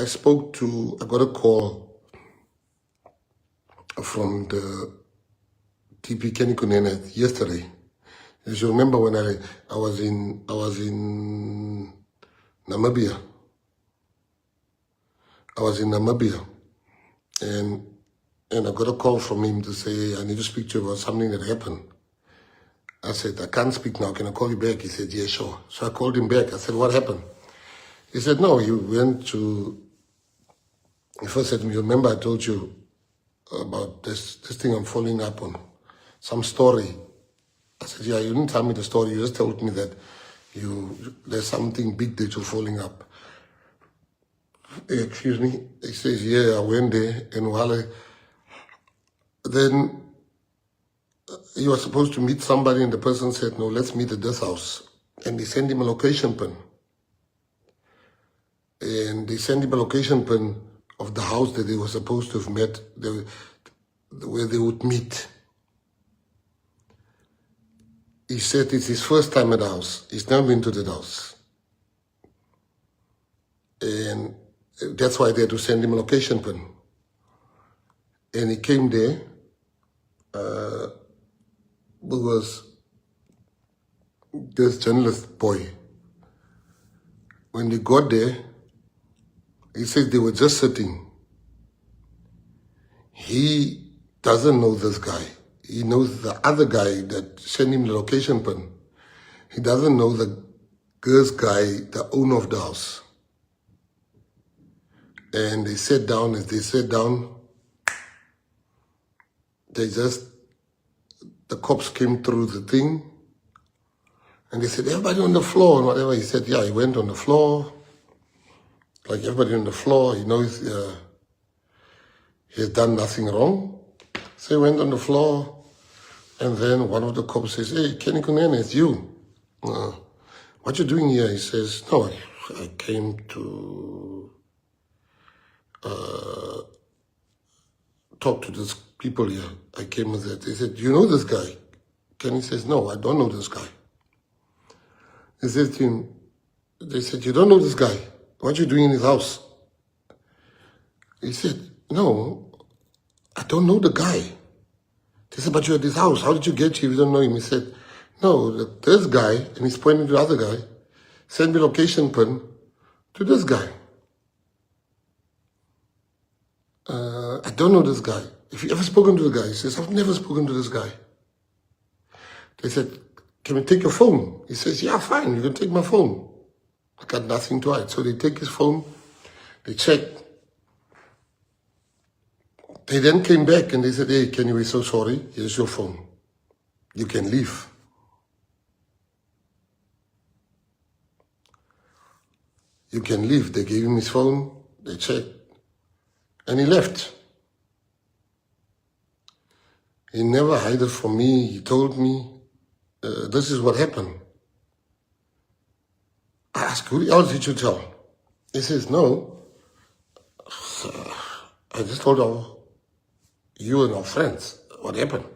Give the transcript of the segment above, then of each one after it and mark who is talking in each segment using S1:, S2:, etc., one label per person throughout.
S1: I got a call from the TP Kunene yesterday. As you remember, when I was in Namibia. I was in Namibia, and I got a call from him to say, I need to speak to you about something that happened. I said, I can't speak now. Can I call you back? He said, yeah, sure. So I called him back. I said, what happened? He said, no, he went to, he first said to me, remember I told you about this thing I'm following up on, some story. I said, yeah, you didn't tell me the story. You just told me that there's something big that you're following up. Excuse me. He says, yeah, I went there, and then you were supposed to meet somebody, and the person said, no, let's meet at this house. And they sent him a location pin. And they sent him a location pin of the house that they were supposed to have met, where they would meet. He said it's his first time at the house. He's never been to the house. And that's why they had to send him a location pin. And he came there. Was this journalist boy. When they got there, he said they were just sitting. He doesn't know this guy. He knows the other guy that sent him the location pin. He doesn't know the girl's guy, the owner of the house. And they sat down. As they sat down, the cops came through the thing, and they said, everybody on the floor, and whatever. He said, yeah, he went on the floor, like everybody on the floor. He knows he has done nothing wrong. So he went on the floor, and then one of the cops says, hey, Kenny Kunene, it's you. What you doing here? He says, no, I came to talk to these people here. I came with that. They said, do you know this guy? Kenny says, no, I don't know this guy. They said to him, they said, you don't know this guy. What are you doing in his house? He said, no, I don't know the guy. They said, but you're at his house. How did you get here if you don't know him? He said, no, this guy, and he's pointing to the other guy, sent me location pin to this guy. I don't know this guy. Have you ever spoken to the guy? He says, I've never spoken to this guy. They said, can we take your phone? He says, yeah, fine, you can take my phone. I got nothing to hide. So they take his phone, they check. They then came back and they said, hey, Kenny, we're so sorry. Here's your phone. You can leave. You can leave. They gave him his phone, they checked, and he left. He never hid it from me. He told me, this is what happened. I asked, who else did you tell? He says, no. I just told you and our friends what happened.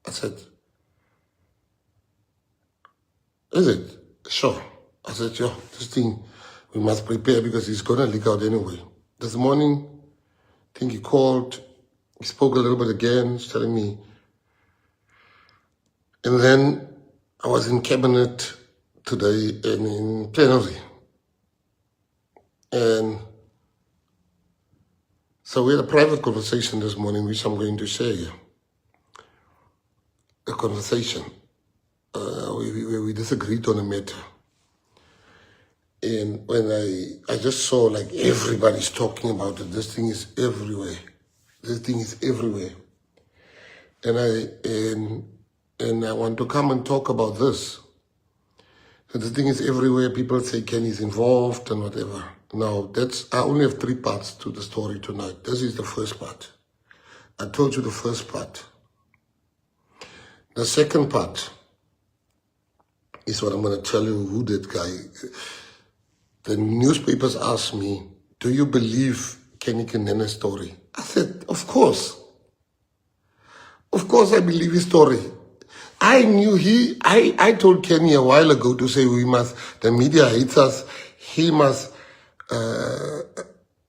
S1: I said, is it? Sure. I said, yeah, this thing, we must prepare because it's going to leak out anyway. This morning, I think he called, he spoke a little bit again, telling me. And then I was in cabinet today and in plenary. And so we had a private conversation this morning, which I'm going to share here. A conversation where we disagreed on a matter. And when I just saw like everybody's talking about it, this thing is everywhere. This thing is everywhere. And I want to come and talk about this. So the thing is everywhere. People say Kenny's involved and whatever. Now, I only have 3 parts to the story tonight. This is the first part. I told you the first part. The second part is what I'm going to tell you who that guy. The newspapers asked me, do you believe Kenny Kunene's story? I said, of course. Of course I believe his story. I knew I told Kenny a while ago to say the media hates us. He must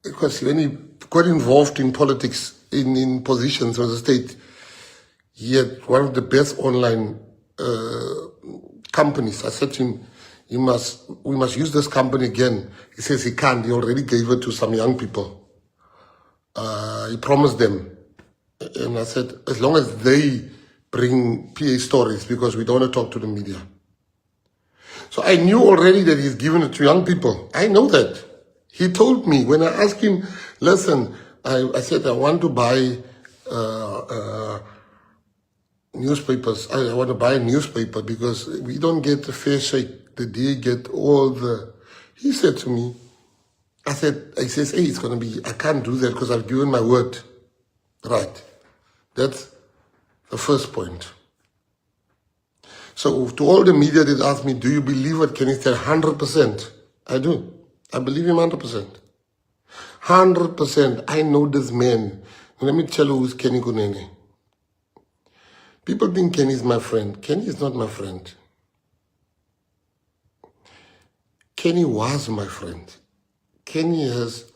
S1: because when he got involved in politics, in positions of the state, he had one of the best online companies. I said to him, we must use this company again. He says he can't. He already gave it to some young people. He promised them. And I said, as long as they bring PA stories, because we don't want to talk to the media. So I knew already that he's given it to young people. I know that. He told me, when I asked him, listen, I said, I want to buy newspapers. I want to buy a newspaper because we don't get the fair shake. The day get all the... He said to me, he says, hey, it's going to be, I can't do that because I've given my word. Right. That's the first point. So to all the media that asked me, do you believe what Kenny said? 100%. I do. I believe him 100%. 100%. I know this man. Let me tell you who's Kenny Kunene. People think Kenny is my friend. Kenny is not my friend. Kenny was my friend. Kenny has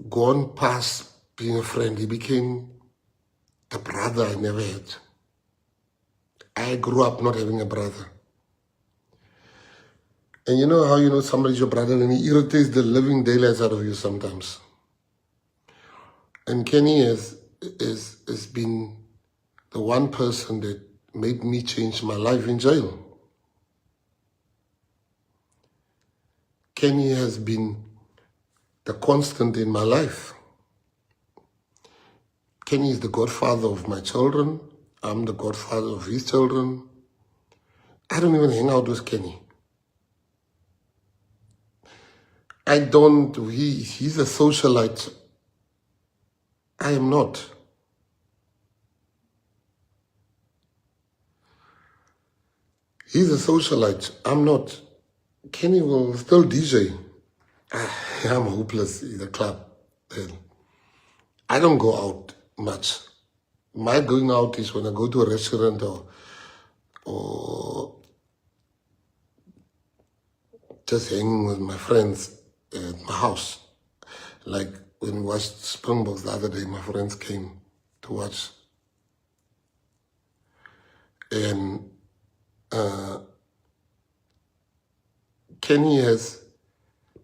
S1: gone past being a friend. He became the brother I never had. I grew up not having a brother. And you know how you know somebody's your brother and he irritates the living daylights out of you sometimes. And Kenny has been the one person that made me change my life in jail. Kenny has been the constant in my life. Kenny is the godfather of my children. I'm the godfather of his children. I don't even hang out with Kenny. He's a socialite. I am not. He's a socialite. I'm not. Kenny will still DJ. I'm hopeless in the club. I don't go out much. My going out is when I go to a restaurant or just hanging with my friends at my house. Like when we watched Springboks the other day, my friends came to watch. And Kenny has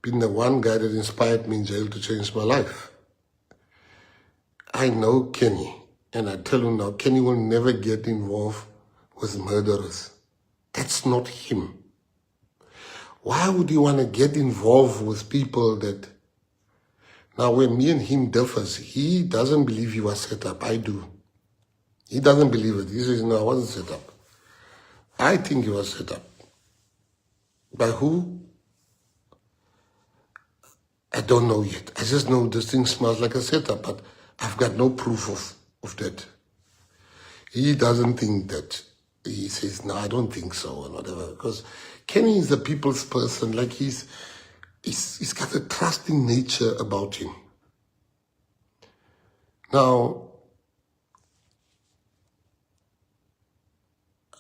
S1: been the one guy that inspired me in jail to change my life. I know Kenny, and I tell you now, Kenny will never get involved with murderers. That's not him. Why would you want to get involved with people that... Now, when me and him differs, he doesn't believe he was set up. I do. He doesn't believe it. He says, no, I wasn't set up. I think he was set up. By who? I don't know yet. I just know this thing smells like a setup, but I've got no proof of that. He doesn't think that. He says, no, I don't think so, and whatever. Because Kenny is a people's person. Like he's got a trusting nature about him. Now,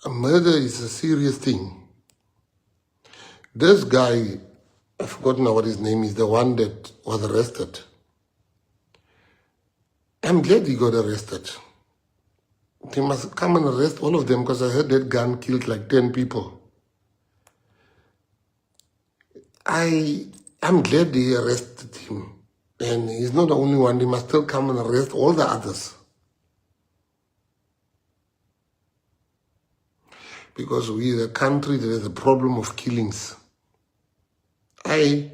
S1: a murder is a serious thing. This guy, I've forgotten now what his name is, the one that was arrested. I'm glad he got arrested. They must come and arrest all of them because I heard that gun killed like 10 people. I'm glad they arrested him. And he's not the only one. They must still come and arrest all the others. Because we're a country that has a problem of killings. I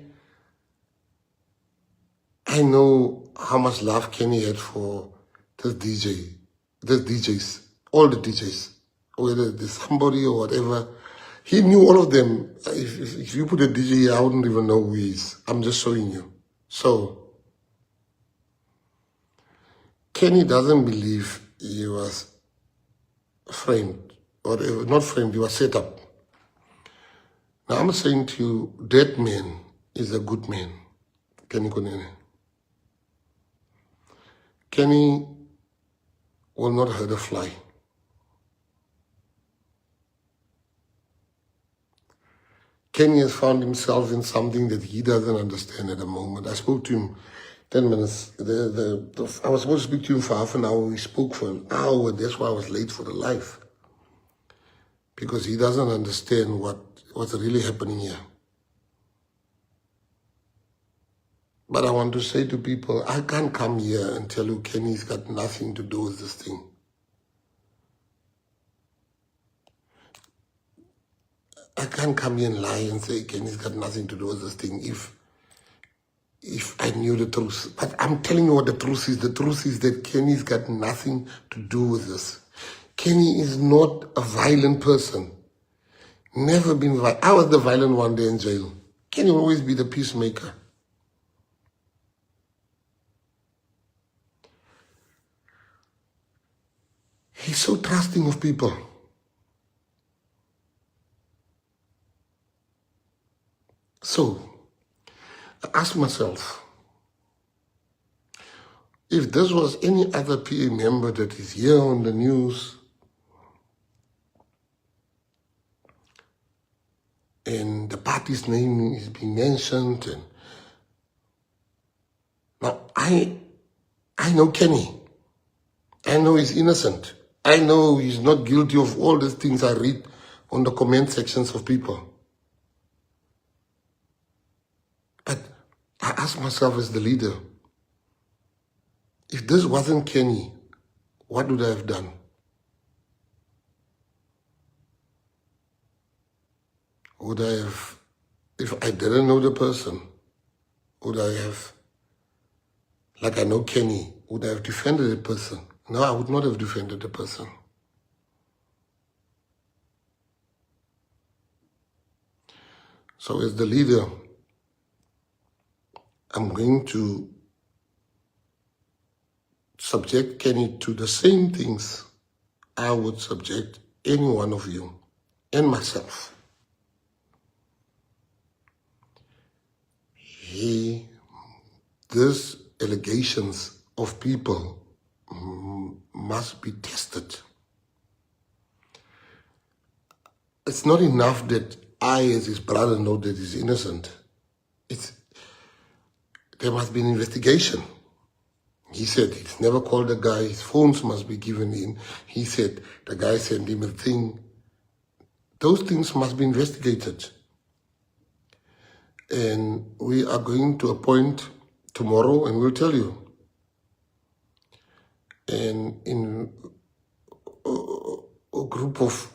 S1: know how much love Kenny had for this DJs, all the DJs, whether it's somebody or whatever. He knew all of them. If you put a DJ here, I wouldn't even know who he is. I'm just showing you. So, Kenny doesn't believe he was framed, or not framed, he was set up. Now I'm saying to you, that man is a good man, Kenny Kunene. Kenny will not hurt a fly. Kenny has found himself in something that he doesn't understand at the moment. I spoke to him 10 minutes. I was supposed to speak to him for half an hour. We spoke for an hour. That's why I was late for the live. Because he doesn't understand what's really happening here. But I want to say to people, I can't come here and tell you Kenny's got nothing to do with this thing. I can't come here and lie and say Kenny's got nothing to do with this thing if I knew the truth. But I'm telling you what the truth is. The truth is that Kenny's got nothing to do with this. Kenny is not a violent person. Never been violent. I was the violent one day in jail. Kenny will always be the peacemaker. He's so trusting of people. So, I ask myself, if this was any other PA member that is here on the news and the party's name is being mentioned, and now I know Kenny. I know he's innocent. I know he's not guilty of all these things I read on the comment sections of people. But I ask myself as the leader, if this wasn't Kenny, what would I have done? Would I have, if I didn't know the person, would I have, like I know Kenny, would I have defended the person? No, I would not have defended the person. So as the leader, I'm going to subject Kenny to the same things I would subject any one of you and myself. These allegations of people must be tested. It's not enough that I, as his brother, know that he's innocent. There must be an investigation. He said he's never called the guy. His phones must be given in. He said the guy sent him a thing. Those things must be investigated. And we are going to appoint tomorrow, and we'll tell you. And in a group of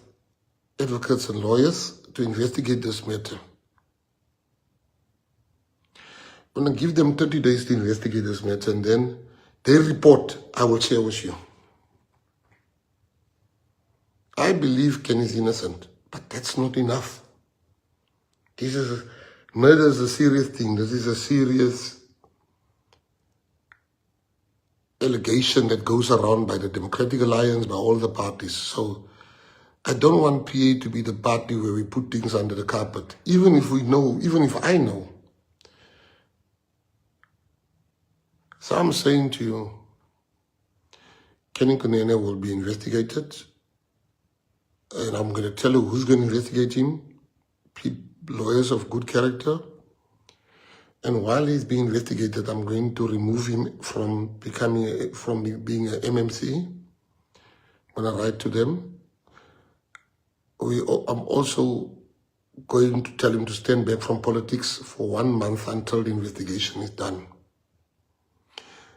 S1: advocates and lawyers to investigate this matter. I'm going to give them 30 days to investigate this matter, and then their report I will share with you. I believe Ken is innocent, but that's not enough. Murder is a serious thing. This is a serious allegation that goes around by the Democratic Alliance, by all the parties. So I don't want PA to be the party where we put things under the carpet. Even if we know, even if I know. So I'm saying to you, Kunene will be investigated. And I'm going to tell you who's going to investigate him. Lawyers of good character. And while he's being investigated, I'm going to remove him from being a MMC. I'm going to write to them. I'm also going to tell him to stand back from politics for 1 month until the investigation is done.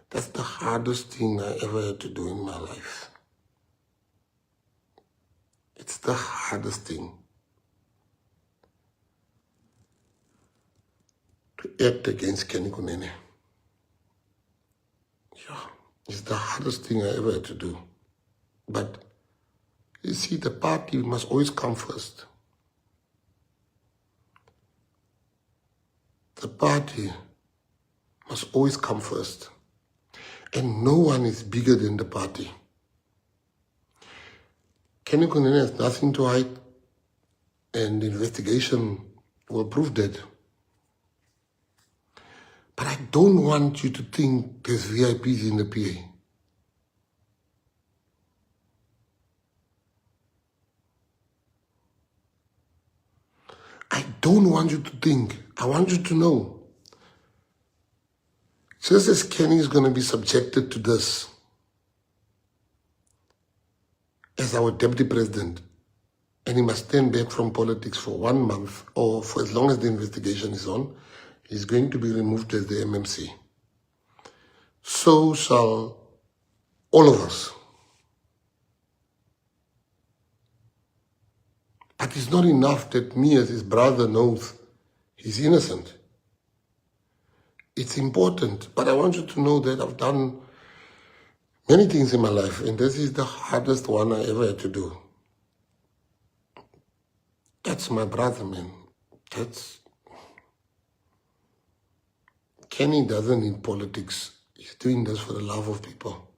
S1: That's the hardest thing I ever had to do in my life. It's the hardest thing. To act against Kunene. Yeah, it's the hardest thing I ever had to do. But you see, the party must always come first. The party must always come first. And no one is bigger than the party. Kunene has nothing to hide, and the investigation will prove that. But I don't want you to think there's VIPs in the PA. I don't want you to think. I want you to know. Just as Kenny is going to be subjected to this as our deputy president, and he must stand back from politics for 1 month or for as long as the investigation is on, he's going to be removed as the MMC. So shall all of us. But it's not enough that me as his brother knows he's innocent. It's important, but I want you to know that I've done many things in my life, and this is the hardest one I ever had to do. That's my brother, man. Kenny doesn't need politics. He's doing this for the love of people.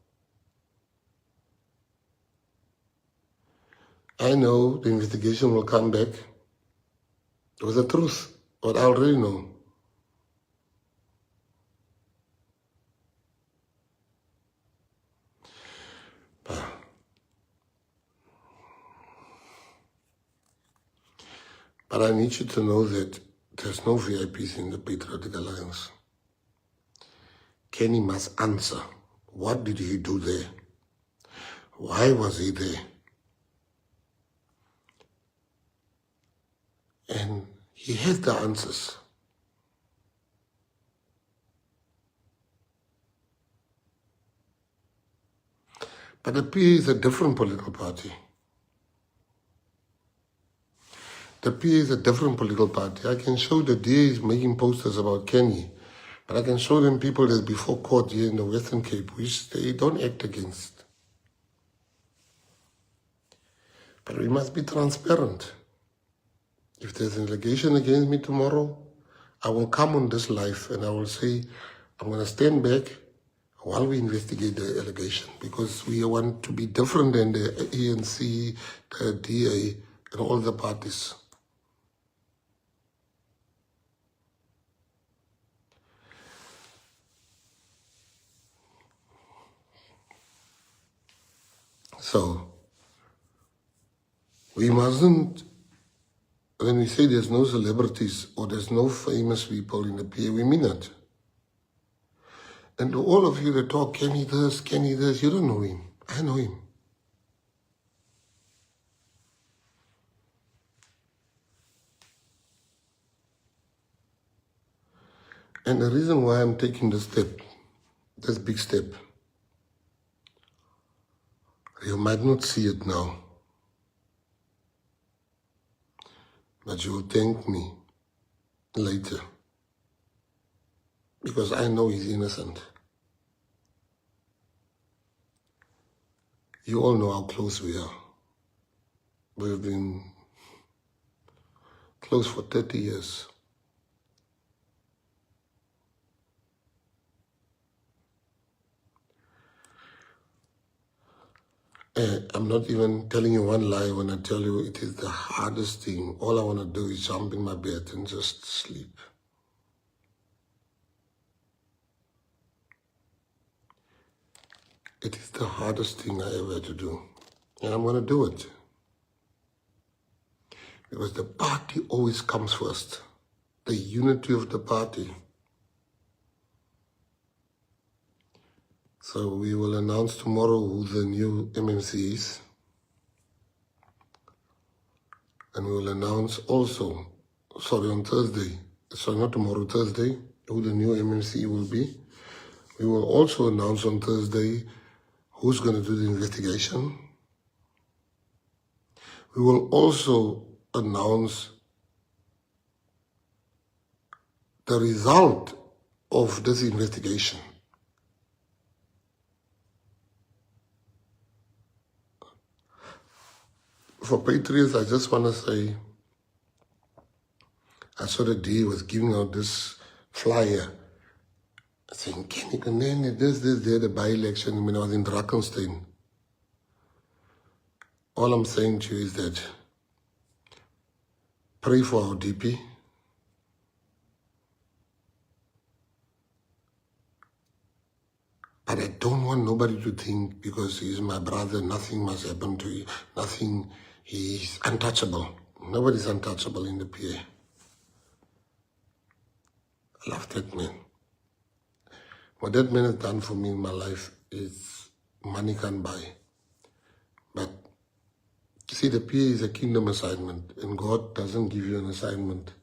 S1: I know the investigation will come back with the truth, what I already know. But I need you to know that there's no VIPs in the Patriotic Alliance. Kenny must answer. What did he do there? Why was he there? And he has the answers. But the PA is a different political party. The PA is a different political party. I can show the DA is making posters about Kenny, but I can show them people that's before court here in the Western Cape, which they don't act against. But we must be transparent. If there's an allegation against me tomorrow, I will come on this live and I will say, I'm going to stand back while we investigate the allegation, because we want to be different than the ANC, the DA, and all the parties. So, we mustn't, when we say there's no celebrities or there's no famous people in the PA, we mean it. And to all of you that talk, Kenny this, you don't know him. I know him. And the reason why I'm taking this step, this big step, you might not see it now, but you will thank me later, because I know he's innocent. You all know how close we are. We've been close for 30 years. I'm not even telling you one lie when I tell you it is the hardest thing. All I want to do is jump in my bed and just sleep. It is the hardest thing I ever had to do. And I'm going to do it. Because the party always comes first. The unity of the party. So we will announce tomorrow who the new MMC is. And we will announce also, on Thursday, not tomorrow, Thursday, who the new MMC will be. We will also announce on Thursday who's going to do the investigation. We will also announce the result of this investigation. For Patriots, I just want to say, I saw the DA was giving out this flyer saying, Kenny, Kunene, this, there, the by-election when I was in Drakenstein. All I'm saying to you is that pray for our DP. But I don't want nobody to think because he's my brother, nothing must happen to you, nothing, he's untouchable. Nobody's untouchable in the PA. I love that man. What that man has done for me in my life is money can't buy. But you see, the PA is a kingdom assignment, and God doesn't give you an assignment.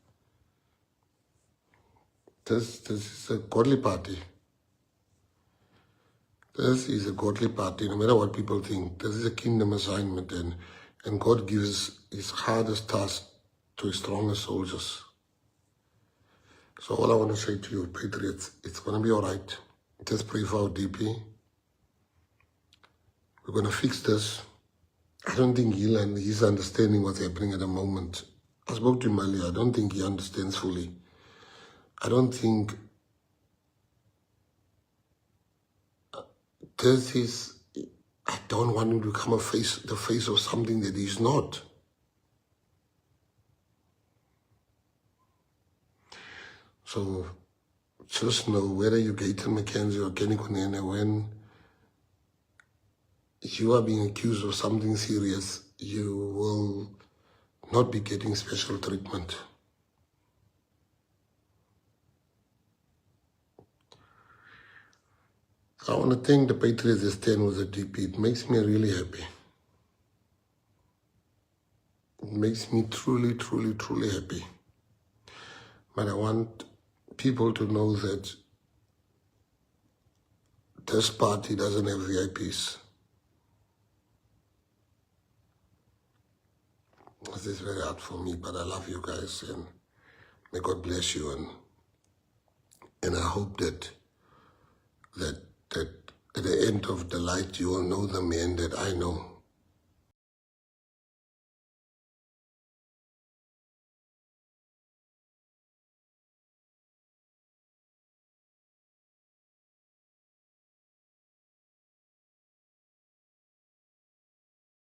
S1: This is a godly party. This is a godly party, no matter what people think. This is a kingdom assignment, and God gives his hardest task to his strongest soldiers. So all I want to say to you, Patriots, it's going to be all right. Just pray for our DP. We're going to fix this. I don't think he's understanding what's happening at the moment. I spoke to him earlier. I don't think he understands fully. I don't think this is... I don't want him to become the face of something that he's not. So just know, whether you're Gayton, Mckenzie or Kunene, when you are being accused of something serious, you will not be getting special treatment. I want to thank the Patriots that stand with the DP. It makes me really happy. It makes me truly, truly, truly happy. But I want people to know that this party doesn't have VIPs. This is very hard for me, but I love you guys, and may God bless you. And I hope that at the end of the light, you will know the man that I know.